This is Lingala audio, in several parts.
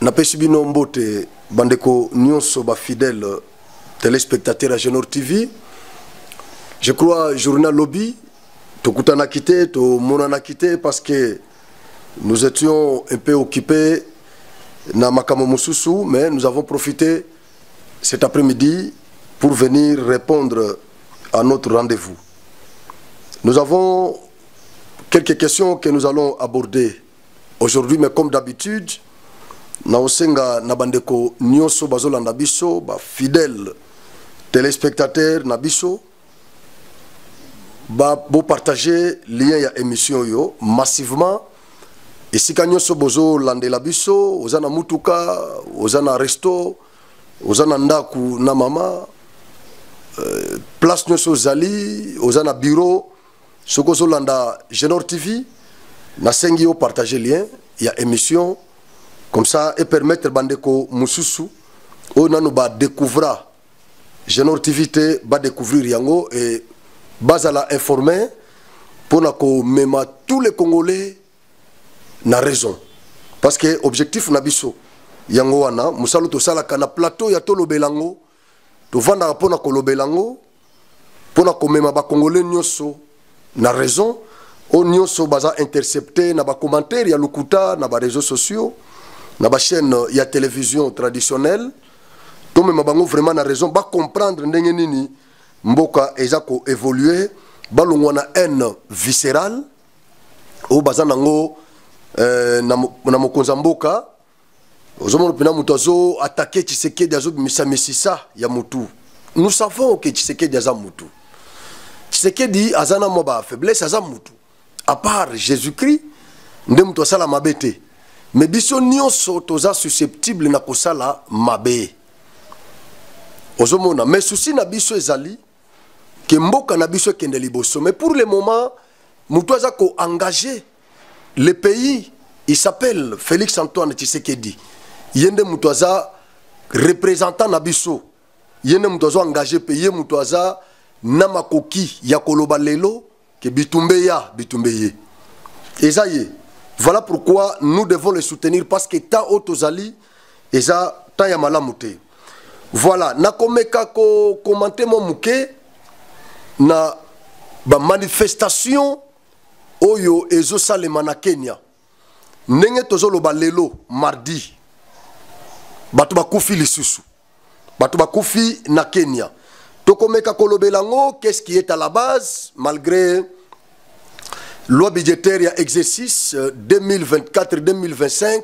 napesi bino mbote bandeko nyonso ba fidèle téléspectateurs à Genor TV. Je crois journal lobby tokutana quitté to monana quitté parce que nous étions un peu occupés na makamo mususu, mais nous avons profité cet après-midi pour venir répondre à notre rendez-vous. Nous avons quelques questions que nous allons aborder aujourd'hui, mais comme d'habitude, na osenga na bandeko nyonso bazolanda biso ba fidèle téléspectateurs na biso ba bo partager lien ya émission yo massivement esika nyonso bozo landela biso ozana mutuka ozana resto ozana ndaku na mama place nyonso zali ozana bureau soko zolanda Genor TV na sengi yo partager lien ya émission comme ça et permettre bandeko mususu o nanu ba découvrir Genor TV te ba découvrir yango et bazala informé pour na ko mema tous les Congolais na raison parce que objectif na biso yango wana musalo to sala kana plateau ya tolo belango to vanda pona ko lobelango pona ko mema ba Congolais nyonso na raison o nyonso baza intercepté na ba commentaire ya lukuta na ba réseaux sociaux na ba chaîne ya télévision traditionnelle to mema bango vraiment na raison ba comprendre ndenge nini mboka ezako évoluer balongwa na haine viscérale o baza nango na mokonza mboka ozomona pina mutu azo attaquer Tshisekedi azo bimisa misisa ya mutu. Nous savons que Tshisekedi aza mutu. Tshisekedi azana mo ba faiblesse aza mutu. À part Jésus-Christ nde mutu asala mabete. Mais biso nyonso toza susceptible na kosala mabe. Ozomona mais souci na biso ezali que mboka na biso kende liboso. Mais pour le moment mutu aza ko engager le pays, il s'appelle Félix Antoine Tshisekedi. Yende Mutwaza représentant Nabiso. Yende Mutwaza engagé pays Mutwaza namakoki ya koloba lelo ke bitumbeya bitumbeye. Et ça y est. Voilà pourquoi nous devons le soutenir parce que tant otozali et ça tant ya malamute. Voilà, na komeka ko commenter mon muke na ba manifestation oyo ezo salema na Kenya ndenge tozoloba lelo mardi bato bakufi lisusu bato bakufi na Kenya tokomeka kolobelango qu'est-ce qui est à la base malgré loi budgétaire ya exercice 2024-2025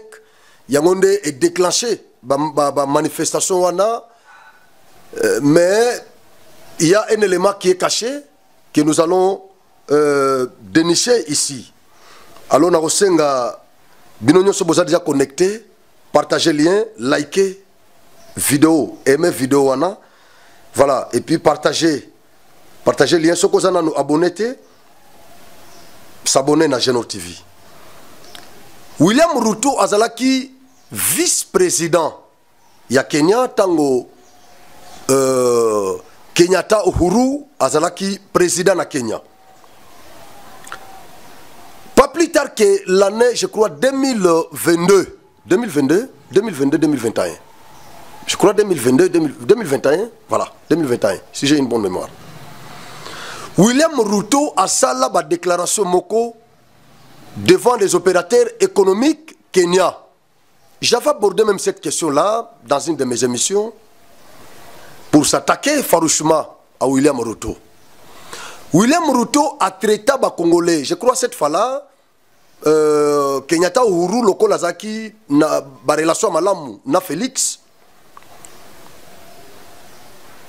yangonde est déclenché ba manifestation wana mais il y a un élément qui est caché que nous allons dénicher ici. Alors na kosenga bino nyonso boza déjà connecté, partagez lien, likez vidéo, aimez vidéo wana. Voilà, et puis partagez lien soko za na nous abonner s'abonner na Genor TV. William Ruto azalaki vice-président ya Kenya tango Kenyatta Uhuru azalaki président na Kenya. Pas plus tard que l'année, je crois, 2022, 2021. Je crois 2021, voilà, 2021, si j'ai une bonne mémoire. William Ruto a sala ba déclaration moko devant les opérateurs économiques kenyans. J'avais abordé même cette question-là dans une de mes émissions pour s'attaquer farouchement à William Ruto. William Ruto a traité les Congolais. Je crois cette fois-là, Kenyatta Uhuru loko lazaki na ba relation malamu na Félix.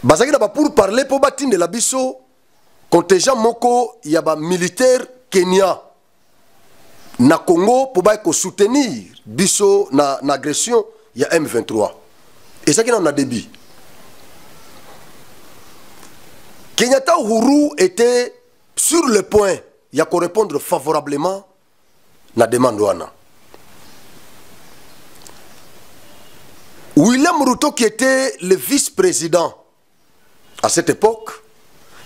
Bazaki na ba pour parler pour batinde la biso contingent moko ya ba militaire Kenya na Congo pour ba ko soutenir biso na agression ya M23. Et ça qui en a débit. Kenyatta Uhuru était sur le point de répondre favorablement à la demande. William Ruto, qui était le vice-président à cette époque,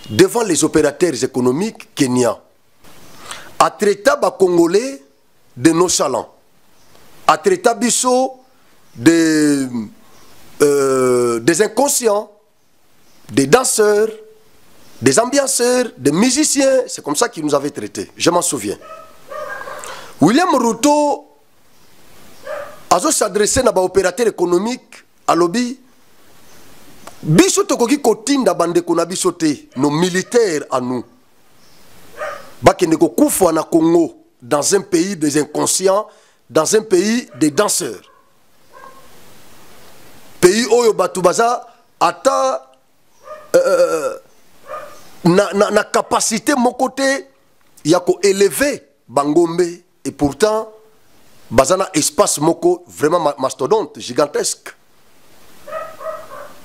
devant les opérateurs économiques kenyans, a traité les Congolais de nonchalants, a traité Bisso des inconscients, des danseurs, des ambianceurs, des musiciens. C'est comme ça qu'ils nous avaient traités. Je m'en souviens. William Ruto a s'adressé à l'opérateur économique à lobby. Biso tokoki kotinda bande kona biso te, nos militaires à nous. Bakende ko kufa na Congo, dans un pays des inconscients, dans un pays des danseurs. Pays oyo batu baza ata na capacité mon côté ya ko élever bangombe et pourtant bazana espace moko vraiment mastodonte gigantesque.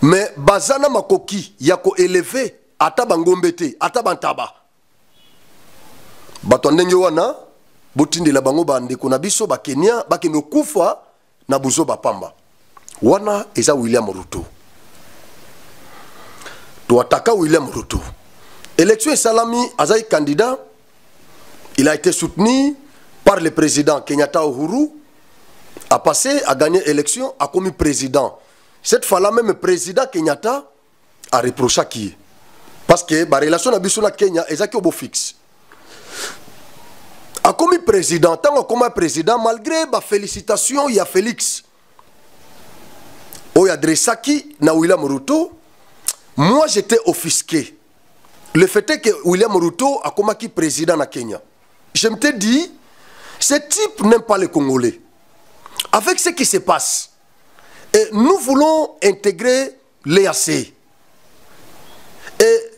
Mais bazana makoki ya ko élever ata bangombe te ata bantaba. Bato ndenge wana botinde la bango bande ko na biso ba Kenya ba keno kufa na buzo ba pamba. Wana eza William Ruto. To ataka William Ruto. Élection Salami Azaï candidat, il a été soutenu par le président Kenyatta Uhuru, a passé, a gagné l'élection, a commis président. Cette fois-là, même le président Kenyatta a reproché qui? Parce que la relation avec la Kenya est au beau fixe. A commis président, tant que président, malgré la félicitation, il y a Félix. Il y a Dressaki, na William Ruto. Moi, j'étais offusqué. Le fait est que William Ruto a commis président na Kenya. Je me suis dit, ce type n'aime pas les Congolais. Avec ce qui se passe, et nous voulons intégrer l'EAC. Et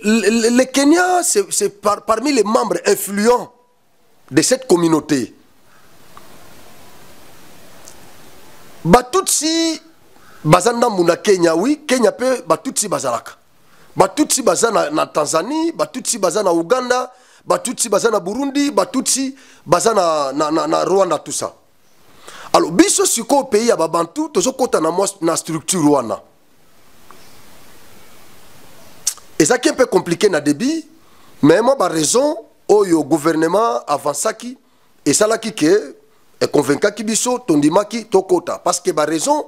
le Kenya, c'est parmi les membres influents de cette communauté. Batutsi bazanda muna Kenya, oui, Kenya peut Batutsi bazalaka. Batutsi bazana na Tanzanie, Batutsi bazana Uganda, Batutsi bazana Burundi, Batutsi bazana na Rwanda, tout ça. Alors, biso siko pays ya babantu, tozo kota na structure wana. Et ça qui est un peu compliqué na débit, mais moi ba raison oyo gouvernement avançaki et ça là qui est convaincu ki biso tondimaki tokota parce que ba raison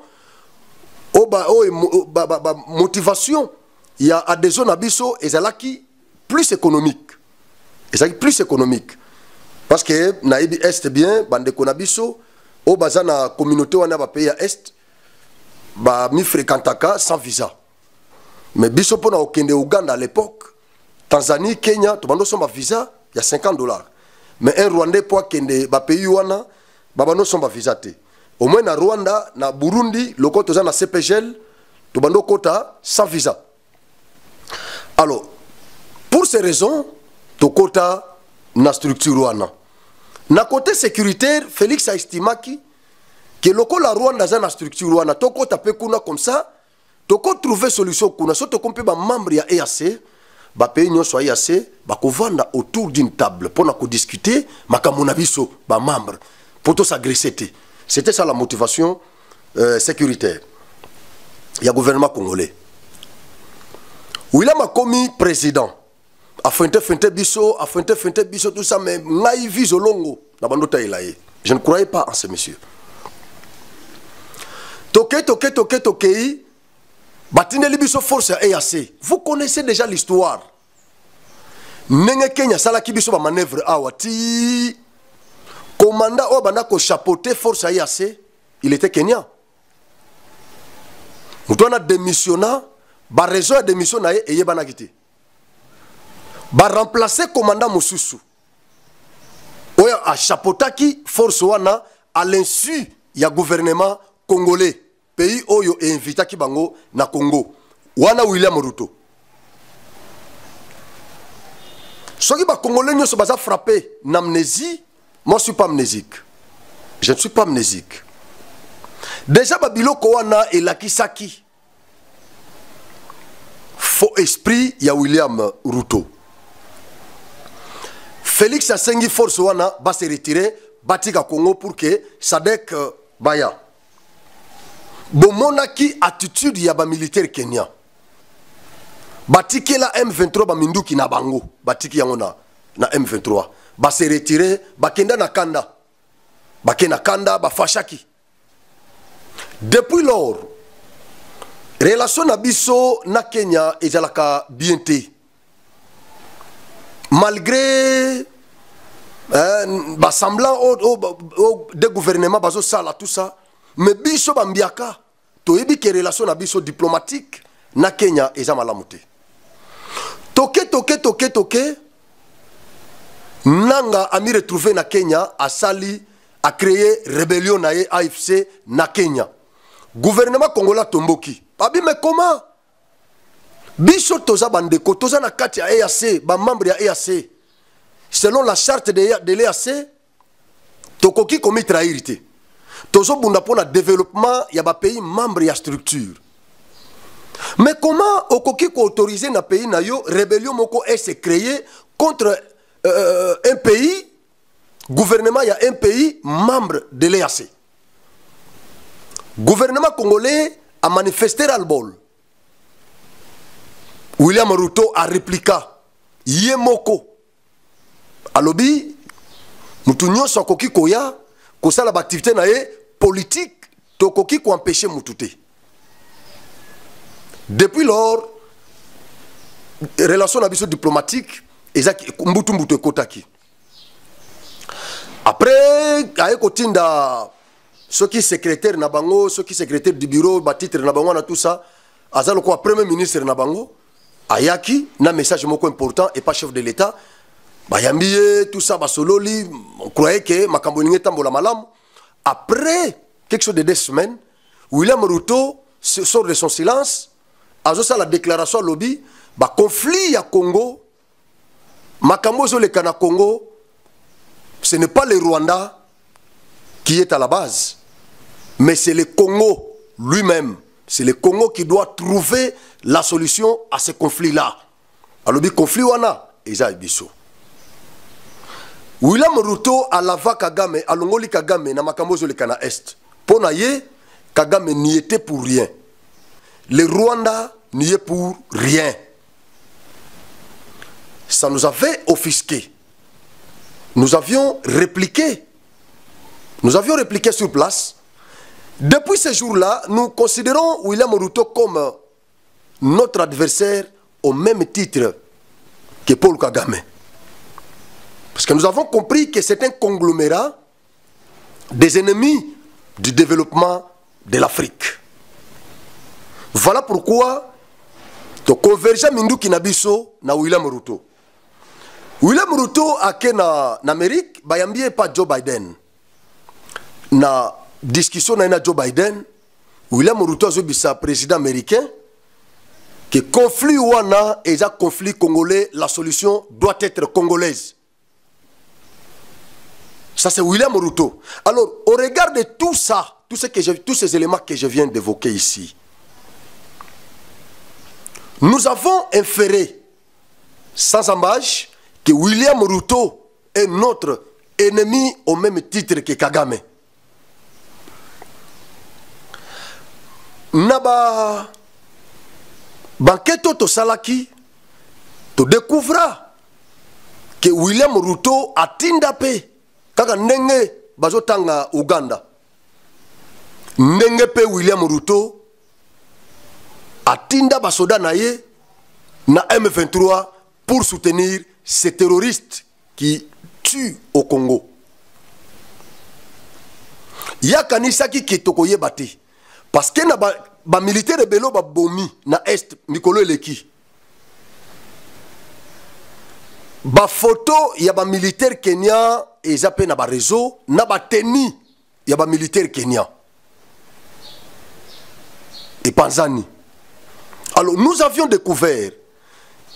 motivation il y a adhésion na biso et ça là qui plus économique. Et ça plus économique parce que na ibi est bien bande ko na biso au bazana communauté wana ba pays à est ba mi fréquentaka sans visa. Mais biso pona okende Uganda à l'époque, Tanzanie, Kenya, tout le monde a visa, il y a $50. Mais un Rwandais pour kende ba pays wana, babano somba visa te. Au moins na Rwanda, na Burundi, le côté na CPGL, tout le monde kota sans visa. Alors, pour ces raisons, to kota na structure wana. Na côté sécuritaire, Félix a estimé que le la Rwanda a na structure wana, to kota pe kuna comme ça. Toko trouver solution kuna so to kompe ba membre ya EAC ba pays nyo so EAC ba ko vanda autour d'une table pour na ko discuter makamona biso ba membre pour to s'agresser. C'était ça la motivation sécuritaire. Il y a gouvernement congolais. William a commis président. A fente biso, a fente biso tout ça mais ngai vise longo na bandota ilaye. Je ne croyais pas en ce monsieur. Toke Batine Libiso force à EAC. Vous connaissez déjà l'histoire. Nenge Kenya sala kibiso ba manœuvre awati. Commandant Obana ko chapeauté force à EAC, il était Kenyan. Mutona démissionna, ba raison de démission na e yebana kité. Ba remplacer commandant Mosusu. Oya a chapeautaki force wana à l'insu ya gouvernement congolais. Pays oyo e invita ki bango na Congo. Wana William Ruto. Soki ba Congolais nyo so baza frappé n'amnésie, moi je suis pas amnésique. Je ne suis pas amnésique. Déjà babiloko wana e lakisaki. Faux esprit ya William Ruto. Félix Asengi force wana va se retirer batika Congo pour que Sadek baya. Bomonaki attitude ya ba militaire Kenya. Batiki la M23 ba minduki na bango. Batiki yango na M23. Ba se retirer, ba kenda na kanda. Ba kenda kanda ba fashaki. Depuis lors, relation nabiso na Kenya ezalaka bien te. Malgré semblant des gouvernements bazo sala tout ça, mais biso bambiaka to yebi ke relation nabiso diplomatique na Kenya ezamalamu te. Toke nanga ami retrouvé na Kenya a créé rébellion na AFC na Kenya. Gouvernement congolais tomboki. Babi mais comment? Biso toza bandeko toza na kati ya EAC, ba membre ya EAC. Selon la charte de l'EAC, tokoki komi trahirité. Tozo bunda pona développement ya ba pays membre ya structure. Mais comment okoki ko autoriser na pays na yo rébellion moko se créer contre un pays, gouvernement il y a un pays membre de l'EAC. Gouvernement congolais a manifesté ras-le-bol. William Ruto a répliqué. Yemoko. Alobi, mutunyo so koki koya, kosala activité na ye politique, to koki ko empêcher mutute. Depuis lors, relation nabiso diplomatique, ezaki mbutu mbutu ekotaki. Après, aye kotinda ceux qui secrétaire na bango, ceux qui secrétaire du bureau, ba titre na bango na tout ça, azalo ko premier ministre na bango, ayaki na message moko important et pas chef de l'État. Bayambiye tout ça basololi, on croyait que makambo ninge tambola malam. Après quelque chose de 2 semaines, William Ruto sort de son silence, azo ça la déclaration lobby, ba conflit ya Congo, makambo zo le kana Congo, ce n'est pas le Rwanda qui est à la base, mais c'est le Congo lui-même. C'est le Congo qui doit trouver la solution à ce conflit-là. Alors, le conflit, wana, eza biso. William Ruto alava Kagame, alongoli Kagame, na makambozo le kana est. Pona ye, Kagame n'y était pour rien. Le Rwanda n'y est pour rien. Ça nous avait offusqué. Nous avions répliqué. Nous avions répliqué sur place. Depuis ce jour-là, nous considérons William Ruto comme notre adversaire au même titre que Paul Kagame. Parce que nous avons compris que c'est un conglomérat des ennemis du développement de l'Afrique. Voilà pourquoi nous convergeons Mindu Kinabiso na William Ruto. William Ruto a été en Amérique, bayambie pas Joe Biden. Na discussion na Joe Biden, William Ruto a président américain, que conflit wana et un conflit congolais, la solution doit être congolaise. Ça c'est William Ruto. Alors, au regard de tout ça, tous ces éléments que je viens d'évoquer ici, nous avons inféré, sans embâche, que William Ruto est notre ennemi au même titre que Kagame. Naba banketo to salaki to découvrira que William Ruto a tindape kaka ndenge bazotanga Uganda. Ndenge pe William Ruto a tinda basoda na ye na M23 pour soutenir ces terroristes qui tuent au Congo. Yakanisa ki kitoko yebate. Parce que ba militaire belo ba bomi na est Mikolo Eleki. Ba photo ya ba militaire Kenya ezape na ba réseau na ba teni ya ba militaire Kenya. Et Panzani. Alors nous avions découvert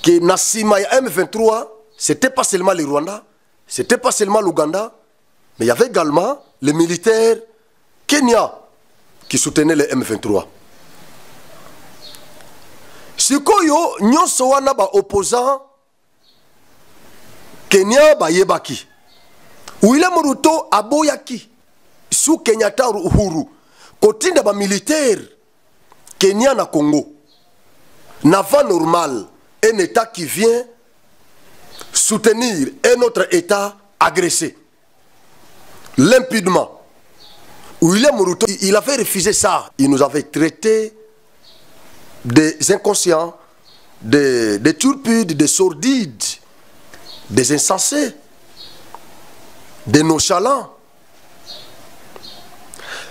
que Nassima ya M23 c'était pas seulement le Rwanda, c'était pas seulement l'Ouganda, mais il y avait également les militaires Kenya qui soutenaient les M23. Sikoyo, nyonso wana ba opposant Kenya ba yebaki. William Ruto aboyaki sous Kenyatta Uhuru. Kotinda ba militaire Kenya na Congo. N'avant normal, un État qui vient soutenir un autre État agressé. Limpidement. William Ruto, il avait refusé ça. Il nous avait traité des inconscients, des turpides, des sordides, des insensés, des nonchalants.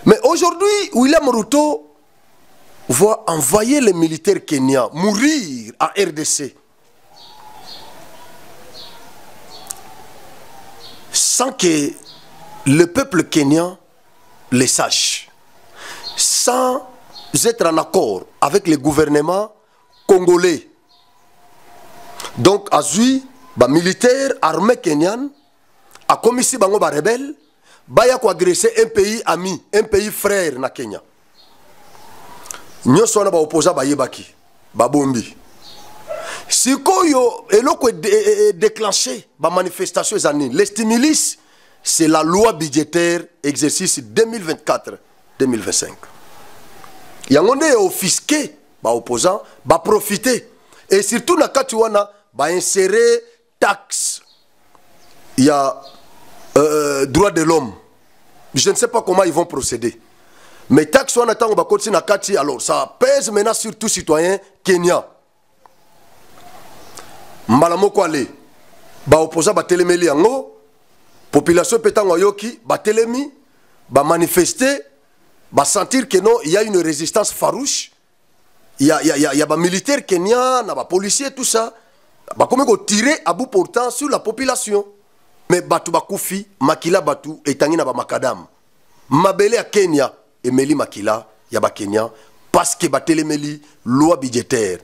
Mais aujourd'hui, William Ruto va envoyer les militaires kenyans mourir à RDC sans que le peuple kenyan les sache, sans être en accord avec le gouvernement congolais. Donc, azui, ba militaire armée kenyan a commis si bango ba rebelle, baya ko agresser un pays ami, un pays frère na Kenya. Nyonso na ba opposa ba yebaki, ba bombi. Sikoyo eloko déclenché ba manifestation ezani. Les stimulus, c'est la loi budgétaire exercice 2024-2025. Yangonde est offisqué, ba opposant, ba profiter. Et surtout na kati wana ba insérer taxe. Il y a droit de l'homme. Je ne sais pas comment ils vont procéder. Mais taxe wana tango ba koti na kati, alors ça pèse maintenant sur tout citoyen kenyan. Malamoko ale ba opposant ba telemeli yango. Population pétango yoki, ba telemi, ba manifester, ba sentir que non, il y a une résistance farouche. Il y a ba militaires kenyans, ba policiers, tout ça. Ba comme tirer à bout portant sur la population. Mais batu ba koufi, makila batu, etangi na ba makadam. Mabele à Kenya, et meli makila, ya ba Kenya, parce que ba telemeli, loi budgétaire.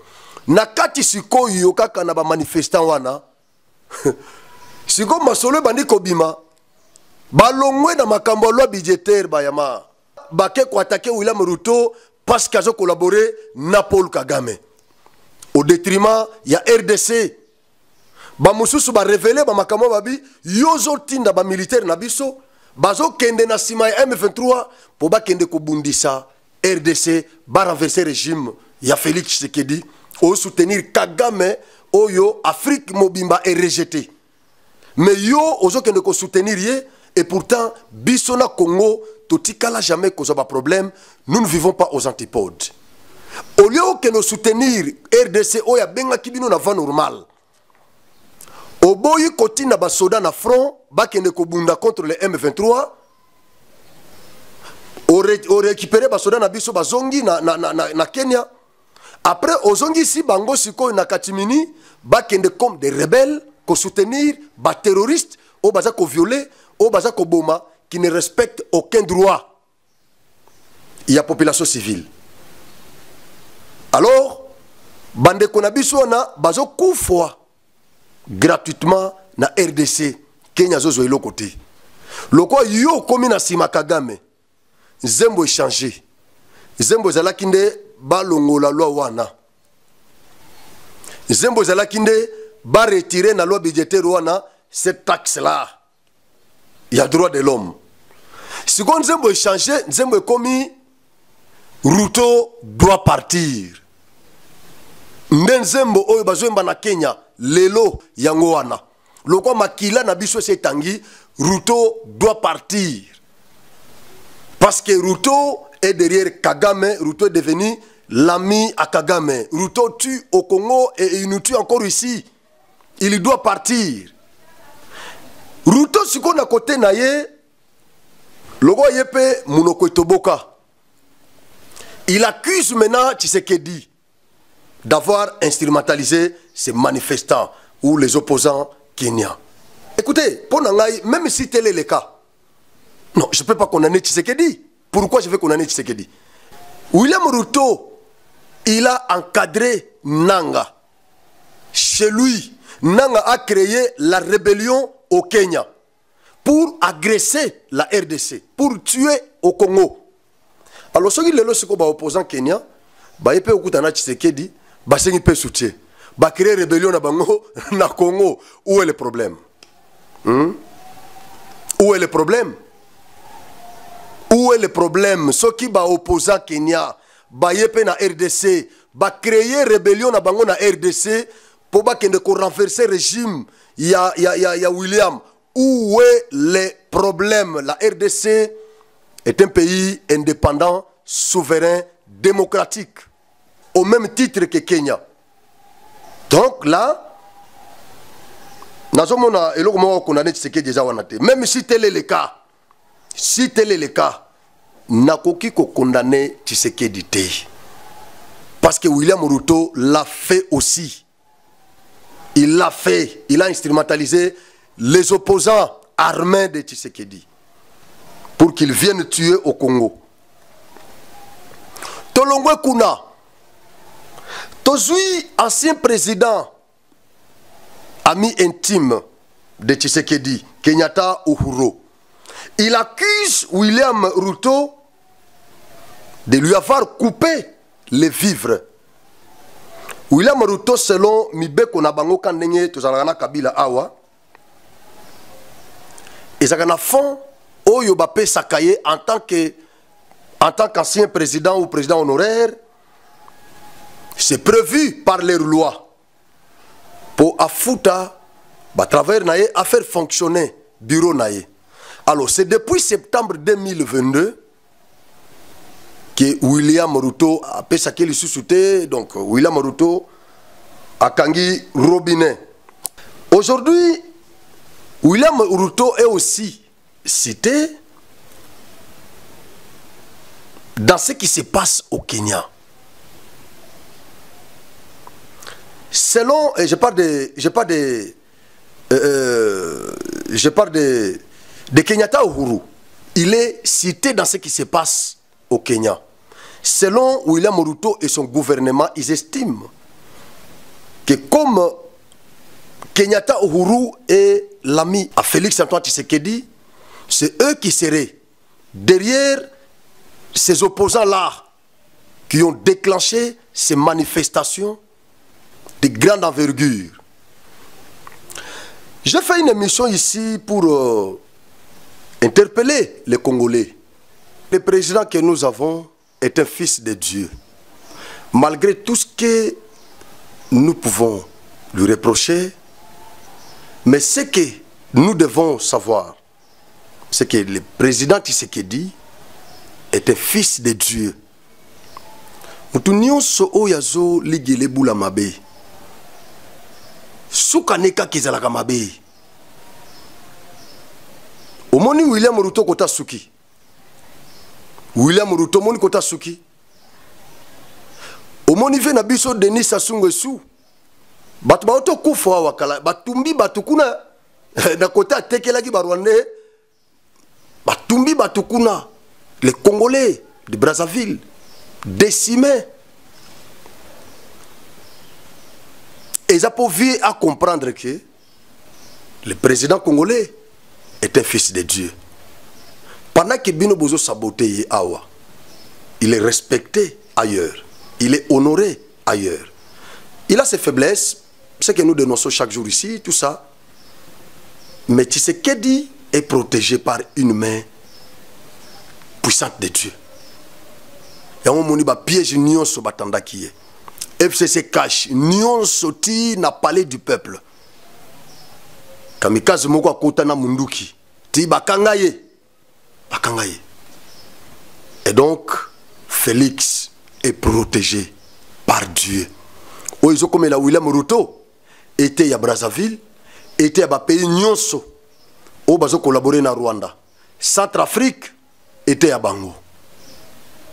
Nakati siko yokaka na ba manifestant wana. Siko masolo bandi kobima balongwe na makambo loi budgétaire bayama bake ko attaquer William Ruto parce qu'ils ont collaboré na Paul Kagame au détriment ya RDC ba mususu ba révéler ba makambo babi yozo tinda ba militaire na biso bazo kende na sima ya M23 po ba kende ko bundisa RDC ba renverser régime ya Félix Tshisekedi au soutenir Kagame oyo Afrique mobimba est rejeté. Mais yo, ozo kende ko soutenir ye, et pourtant, bisona Congo, totikala jamais cause pas problème, nous ne vivons pas aux antipodes. Au lieu que nous soutenir RDC, oya benga kibino na va normal. Au boyi koti na basoda na front, ba kende ko bunda contre le M23, au récupérer basoda na biso bazongi na Kenya. Après, ozongi si bango siko na katimini, ba kende comme des rebelles, ko soutenir ba terroristes au baza ko violer au baza ko boma qui ne respectent aucun droit. Il y a population civile. Alors bande konabiso na bazo kufwa gratuitement na RDC Kenya zozo ilo côté. Loko yo komi na sima Kagame. Zembo échanger. Zembo zala kinde balongo la loi wana. Zembo zala kinde ba retirer la loi budgétaire wana cette taxe là. Il y a droit de l'homme. Si on Nzembo échanger, Nzembo komi Ruto doit partir. Nzembo oyo bazwemba na Kenya lelo yango wana. Loko makila na biso se tangi Ruto doit partir. Parce que Ruto est derrière Kagame, Ruto est devenu l'ami à Kagame. Ruto tue au Congo et il nous tue encore ici. Il doit partir. Ruto siko na côté na ye, logo yepe munoko itoboka. Il accuse maintenant Tshisekedi d'avoir instrumentalisé ces manifestants ou les opposants kenyans. Écoutez, pour Nangaï, même si tel est le cas, non, je ne peux pas condamner Tshisekedi. Pourquoi je vais condamner Tshisekedi? William Ruto, il a encadré Nanga. Chez lui, Nanga a créé la rébellion au Kenya pour agresser la RDC, pour tuer au Congo. Alors, ceux qui sont opposants Kenya, ils peuvent écouter Tshisekedi, ils peuvent soutenir. Ils peuvent créer rébellion na Congo. Où est le problème? Où est le problème? Où est le problème? Ceux qui sont opposants Kenya, ils peuvent na RDC, ils créer rébellion na RDC pour renverser le régime. Il y a William. Où est le problème? La RDC est un pays indépendant, souverain, démocratique, au même titre que Kenya. Donc là, même si tel est le cas, nakoki ko condamner Tshisekedi te. Parce que William Ruto l'a fait aussi. Il l'a fait. Il a instrumentalisé les opposants armés de Tshisekedi pour qu'ils viennent tuer au Congo. Tolongwe Kuna, Tozui, ancien président, ami intime de Tshisekedi, Kenyatta Uhuru, il accuse William Ruto de lui avoir coupé les vivres. William Ruto, selon Mibeko Nabango Kandenye, Tozalana Kabila Awa, et ça a fond, Oyo Bape Sakaye, en tant qu'ancien président ou président honoraire, c'est prévu par les lois pour Afuta, à travers Naye, à faire fonctionner bureau Naye. Alors, c'est depuis septembre 2022 que William Ruto a pessaké le sous-souté, donc William Ruto a Kangi Robinet. Aujourd'hui, William Ruto est aussi cité dans ce qui se passe au Kenya. Selon, et je parle de Kenyatta Uhuru, il est cité dans ce qui se passe au Kenya. Selon William Ruto et son gouvernement, ils estiment que comme Kenyatta Uhuru est l'ami à Félix Antoine Tshisekedi, c'est eux qui seraient derrière ces opposants-là qui ont déclenché ces manifestations de grande envergure. J'ai fait une émission ici pour interpeller les Congolais. Le président que nous avons est un fils de Dieu. Malgré tout ce que nous pouvons lui reprocher, mais ce que nous devons savoir, c'est que le président Tshisekedi est un fils de Dieu. Nous sommes yazo ligele bula mabe. Soukaneka kizalaka mabe. Omoni William Ruto kota suki. William Ruto moni kota suki. Omoni ve na biso Denis Sassou Nguesso. Batu ba oto kufa wakala batumbi batukuna na kota tekelaki barwande. Batumbi batukuna les Congolais de Brazzaville décimés. Et ils ont vu à comprendre que le président congolais est un fils de Dieu. Pendant que Bino Bozo saboté Awa, il est respecté ailleurs. Il est honoré ailleurs. Il a ses faiblesses, ce que nous dénonçons chaque jour ici, tout ça. Mais Tshisekedi est protégé par une main puissante de Dieu. Il y a un moment où piège nyonso batanda qui est. FCC cache nyonso ti na palais du peuple. Kamikaze moko akota na munduki. Ti bakangaye. Bakangaye. Et donc Félix est protégé par Dieu. Oizo comme la William Ruto était à Brazzaville, était à pays nyonso. O bazo collaborer na Rwanda. Centrafrique était à Bango.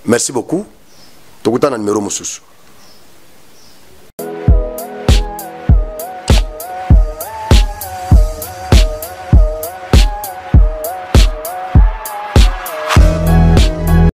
Merci beaucoup. Tokutana numéro mususu.